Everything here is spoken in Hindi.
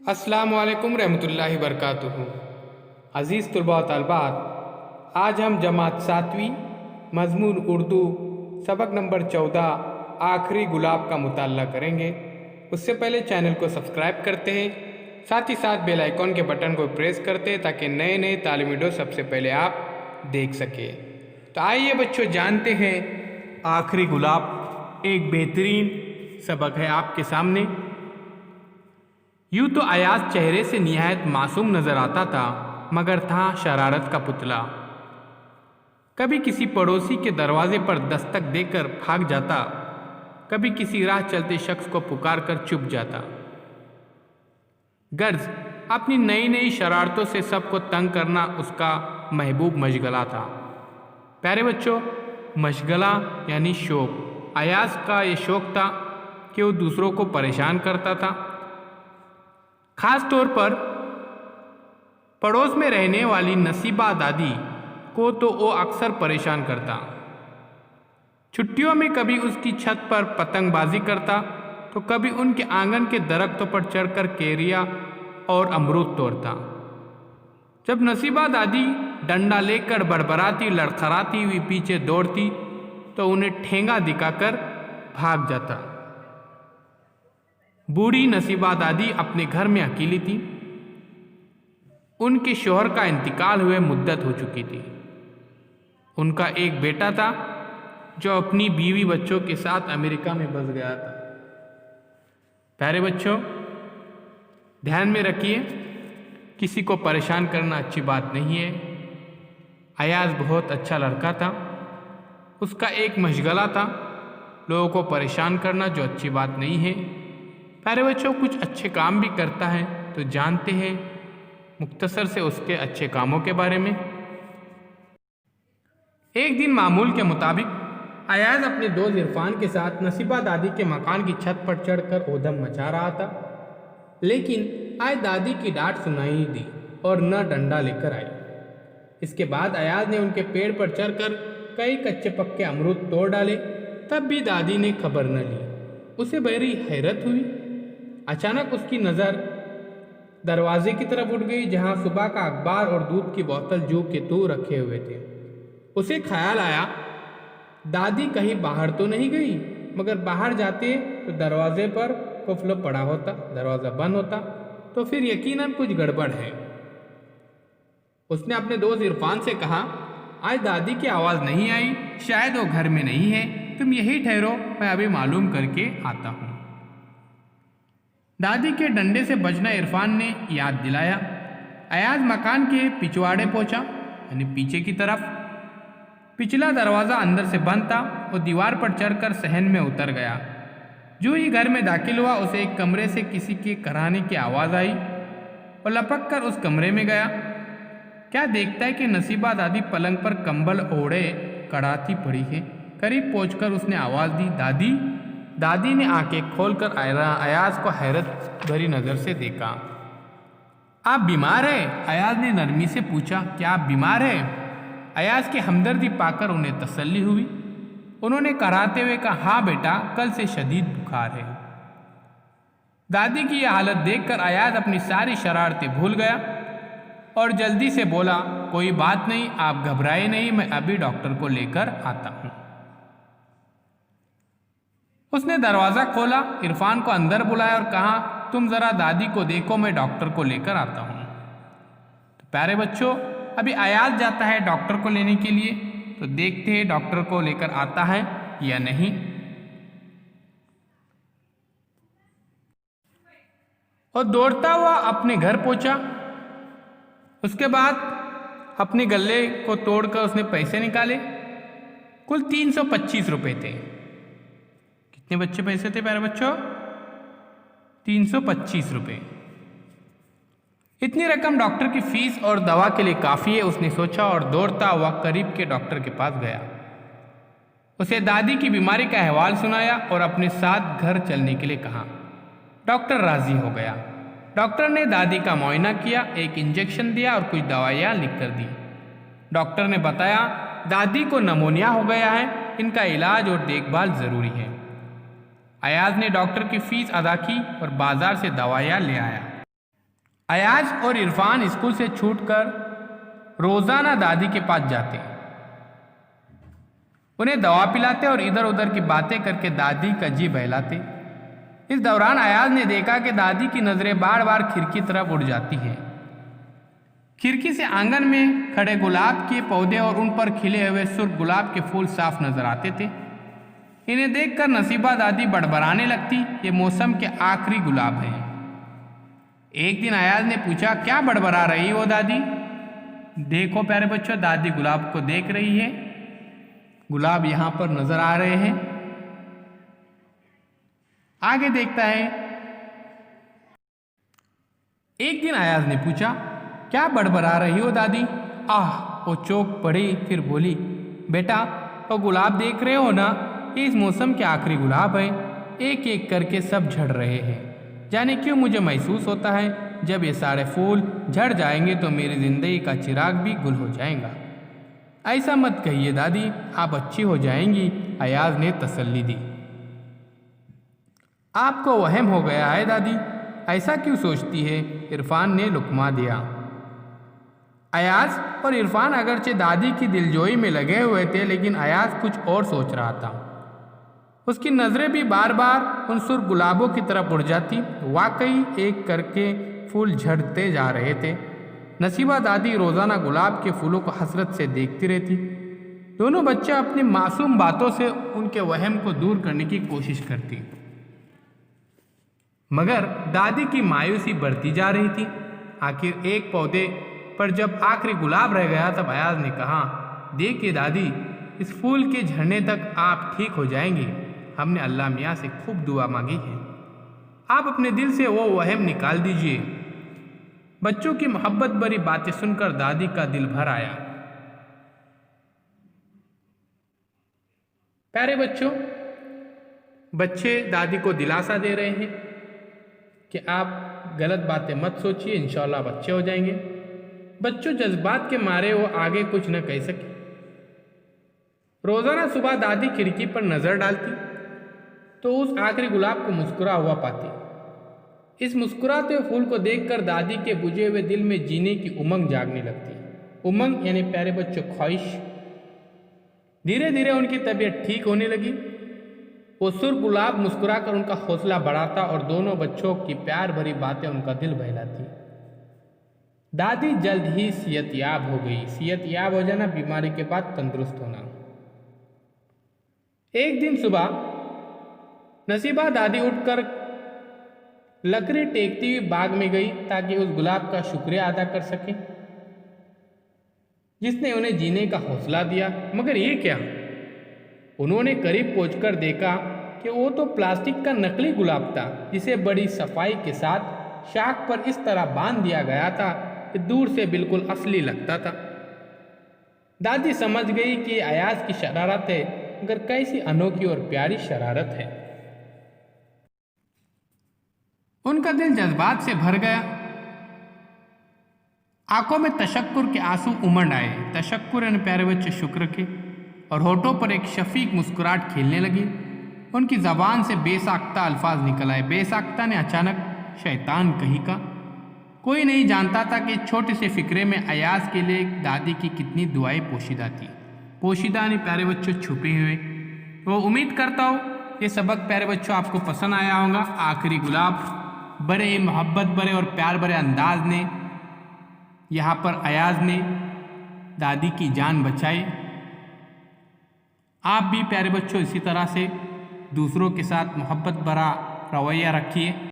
अस्सलामु अलैकुम रहमतुल्लाहि बरकातुहू। अज़ीज़ तलबा व तलबात, आज हम जमात 7वीं मज़मून उर्दू सबक नंबर 14 आखिरी गुलाब का मुताल्ला करेंगे। उससे पहले चैनल को सब्सक्राइब करते हैं, साथ ही साथ बेल आइकॉन के बटन को प्रेस करते हैं ताकि नए नए तालीमी वीडियो सबसे पहले आप देख सकें। तो आइए बच्चों, जानते हैं आखिरी गुलाब एक बेहतरीन सबक है आपके सामने। यूँ तो अयाज चेहरे से निहायत मासूम नज़र आता था, मगर था शरारत का पुतला। कभी किसी पड़ोसी के दरवाजे पर दस्तक देकर भाग जाता, कभी किसी राह चलते शख्स को पुकार कर चुप जाता। गर्ज अपनी नई नई शरारतों से सबको तंग करना उसका महबूब मशगला था। प्यारे बच्चों, मशगला यानी शौक। अयाज का ये शौक था कि वो दूसरों को परेशान करता था, खास तौर पर पड़ोस में रहने वाली नसीबा दादी को तो वो अक्सर परेशान करता। छुट्टियों में कभी उसकी छत पर पतंगबाजी करता, तो कभी उनके आंगन के दरख्तों पर चढ़कर केरिया और अमरूद तोड़ता। जब नसीबा दादी डंडा लेकर बड़बड़ाती लड़खड़ाती हुई पीछे दौड़ती, तो उन्हें ठेंगा दिखाकर भाग जाता। बूढ़ी नसीबा दादी अपने घर में अकेली थी। उनके शौहर का इंतकाल हुए मुद्दत हो चुकी थी। उनका एक बेटा था जो अपनी बीवी बच्चों के साथ अमेरिका में बस गया था। प्यारे बच्चों, ध्यान में रखिए, किसी को परेशान करना अच्छी बात नहीं है। अयाज बहुत अच्छा लड़का था। उसका एक मशगला था लोगों को परेशान करना, जो अच्छी बात नहीं है। प्यारे बच्चों, कुछ अच्छे काम भी करता है, तो जानते हैं मुख्तसर से उसके अच्छे कामों के बारे में। एक दिन मामूल के मुताबिक अयाज अपने दोस्त इरफान के साथ नसीबा दादी के मकान की छत पर चढ़कर ऊधम मचा रहा था, लेकिन आज दादी की डांट सुनाई नहीं दी और न डंडा लेकर आई। इसके बाद अयाज ने उनके पेड़ पर चढ़कर कई कच्चे पक्के अमरूद तोड़ डाले, तब भी दादी ने खबर न ली। उसे बड़ी हैरत हुई। अचानक उसकी नज़र दरवाजे की तरफ उठ गई, जहां सुबह का अखबार और दूध की बोतल जू के तू रखे हुए थे। उसे ख्याल आया, दादी कहीं बाहर तो नहीं गई, मगर बाहर जाते तो दरवाजे पर कुफल पड़ा होता, दरवाज़ा बंद होता, तो फिर यकीनन कुछ गड़बड़ है। उसने अपने दोस्त इरफान से कहा, आज दादी की आवाज़ नहीं आई, शायद वो घर में नहीं है, तुम यही ठहरो, मैं अभी मालूम करके आता हूँ। दादी के डंडे से बचना इरफान ने याद दिलाया। अयाज मकान के पिछवाड़े पहुंचा, यानी पीछे की तरफ। पिछला दरवाज़ा अंदर से बंद था। वो दीवार पर चढ़कर सहन में उतर गया। जो ही घर में दाखिल हुआ, उसे एक कमरे से किसी के कराहने की आवाज़ आई और लपक कर उस कमरे में गया। क्या देखता है कि नसीबा दादी पलंग पर कंबल ओढ़े कड़ाती पड़ी है। करीब पहुंचकर उसने आवाज़ दी, दादी। दादी ने आंखें खोलकर अयाज को हैरत भरी नज़र से देखा। आप बीमार हैं? अयाज ने नरमी से पूछा। क्या आप बीमार हैं? अयाज की हमदर्दी पाकर उन्हें तसल्ली हुई। उन्होंने कराहते हुए कहा, हाँ बेटा, कल से शदीद बुखार है। दादी की यह हालत देखकर अयाज अपनी सारी शरारतें भूल गया और जल्दी से बोला, कोई बात नहीं, आप घबराए नहीं, मैं अभी डॉक्टर को लेकर आता हूँ। उसने दरवाज़ा खोला, इरफान को अंदर बुलाया और कहा, तुम ज़रा दादी को देखो, मैं डॉक्टर को लेकर आता हूँ। तो प्यारे बच्चों, अभी अयाज जाता है डॉक्टर को लेने के लिए, तो देखते हैं डॉक्टर को लेकर आता है या नहीं। और दौड़ता हुआ अपने घर पहुंचा। उसके बाद अपने गले को तोड़कर उसने पैसे निकाले। कुल 325 रुपये थे। कितने बच्चे पैसे थे प्यारे बच्चों? 325 रुपये। इतनी रकम डॉक्टर की फीस और दवा के लिए काफ़ी है, उसने सोचा, और दौड़ता हुआ करीब के डॉक्टर के पास गया। उसे दादी की बीमारी का अहवाल सुनाया और अपने साथ घर चलने के लिए कहा। डॉक्टर राजी हो गया। डॉक्टर ने दादी का मुआयना किया, एक इंजेक्शन दिया और कुछ दवाइयाँ लिख कर दी। डॉक्टर ने बताया, दादी को नमोनिया हो गया है, इनका इलाज और देखभाल ज़रूरी है। अयाज ने डॉक्टर की फीस अदा की और बाजार से दवाइयाँ ले आया। अयाज और इरफान स्कूल से छूटकर रोजाना दादी के पास जाते, उन्हें दवा पिलाते और इधर उधर की बातें करके दादी का जी बहलाते। इस दौरान अयाज ने देखा कि दादी की नजरें बार बार खिड़की तरफ उड़ जाती हैं। खिड़की से आंगन में खड़े गुलाब के पौधे और उन पर खिले हुए सुर्ख गुलाब के फूल साफ नजर आते थे। इन्हें देखकर नसीबा दादी बड़बड़ाने लगती, ये मौसम के आखिरी गुलाब हैं। एक दिन अयाज ने पूछा, क्या बड़बड़ा रही हो दादी? देखो प्यारे बच्चों, दादी गुलाब को देख रही है। गुलाब यहां पर नजर आ रहे हैं। आगे देखता है। एक दिन अयाज ने पूछा, क्या बड़बड़ा रही हो दादी? वो चौंक पड़ी, फिर बोली, बेटा वो गुलाब देख रहे हो ना, ये इस मौसम के आखिरी गुलाब है। एक एक करके सब झड़ रहे हैं। जाने क्यों मुझे महसूस होता है जब ये सारे फूल झड़ जाएंगे तो मेरी जिंदगी का चिराग भी गुल हो जाएगा। ऐसा मत कहिए दादी, आप अच्छी हो जाएंगी, अयाज ने तसल्ली दी। आपको वहम हो गया है दादी, ऐसा क्यों सोचती है? इरफान ने लुकमा दिया। अयाज और इरफान अगरचे दादी की दिलजोई में लगे हुए थे, लेकिन अयाज कुछ और सोच रहा था। उसकी नजरें भी बार बार उन सुर्ख गुलाबों की तरफ उड़ जाती। वाकई एक करके फूल झड़ते जा रहे थे। नसीबा दादी रोजाना गुलाब के फूलों को हसरत से देखती रहती। दोनों बच्चे अपनी मासूम बातों से उनके वहम को दूर करने की कोशिश करती, मगर दादी की मायूसी बढ़ती जा रही थी। आखिर एक पौधे पर जब आखिरी गुलाब रह गया तब अयाज ने कहा, देखिए दादी, इस फूल के झड़ने तक आप ठीक हो जाएंगे। हमने अल्लाह मियाँ से खूब दुआ मांगी है, आप अपने दिल से वो वहम निकाल दीजिए। बच्चों की मोहब्बत भरी बातें सुनकर दादी का दिल भर आया। प्यारे बच्चों, बच्चे दादी को दिलासा दे रहे हैं कि आप गलत बातें मत सोचिए, इंशाल्लाह आप अच्छे हो जाएंगे। बच्चों जज्बात के मारे वो आगे कुछ न कह सके। रोजाना सुबह दादी खिड़की पर नजर डालती तो उस आखिरी गुलाब को मुस्कुरा हुआ पाती। इस मुस्कुराते फूल को देखकर दादी के बुझे हुए दिल में जीने की उमंग जागने लगती। उमंग यानी प्यारे बच्चों ख्वाहिश। धीरे धीरे उनकी तबीयत ठीक होने लगी। वो सुर्ख गुलाब मुस्कुराकर उनका हौसला बढ़ाता और दोनों बच्चों की प्यार भरी बातें उनका दिल बहलाती। दादी जल्द ही सेहतयाब हो गई। सेहतयाब हो जाना, बीमारी के बाद तंदुरुस्त होना। एक दिन सुबह नसीबा दादी उठकर लकड़ी टेकती हुई बाग में गई ताकि उस गुलाब का शुक्रिया अदा कर सके जिसने उन्हें जीने का हौसला दिया। मगर ये क्या, उन्होंने करीब पहुंचकर देखा कि वो तो प्लास्टिक का नकली गुलाब था, जिसे बड़ी सफाई के साथ शाख पर इस तरह बांध दिया गया था कि दूर से बिल्कुल असली लगता था। दादी समझ गई कि अयाज की शरारत है, मगर कैसी अनोखी और प्यारी शरारत है। उनका दिल जज्बात से भर गया। आंखों में तशक्कुर के आंसू उमड़ आए। तशक्कुर यानी प्यारे बच्चे शुक्र के, और होठों पर एक शफीक मुस्कुराहट खेलने लगी। उनकी जबान से बेसाख्ता अल्फाज निकल आए। बेसाख्ता ने अचानक शैतान कही का। कोई नहीं जानता था कि छोटे से फिक्रे में अयाज के लिए दादी की कितनी दुआएं पोशीदा थी। पोशीदा ने प्यारे बच्चों छुपे हुए। तो उम्मीद करता हूँ ये सबक प्यारे बच्चों आपको पसंद आया होगा। आखिरी गुलाब बड़े मोहब्बत भरे और प्यार भरे अंदाज ने यहाँ पर अयाज ने दादी की जान बचाई। आप भी प्यारे बच्चों इसी तरह से दूसरों के साथ मोहब्बत भरा रवैया रखिए।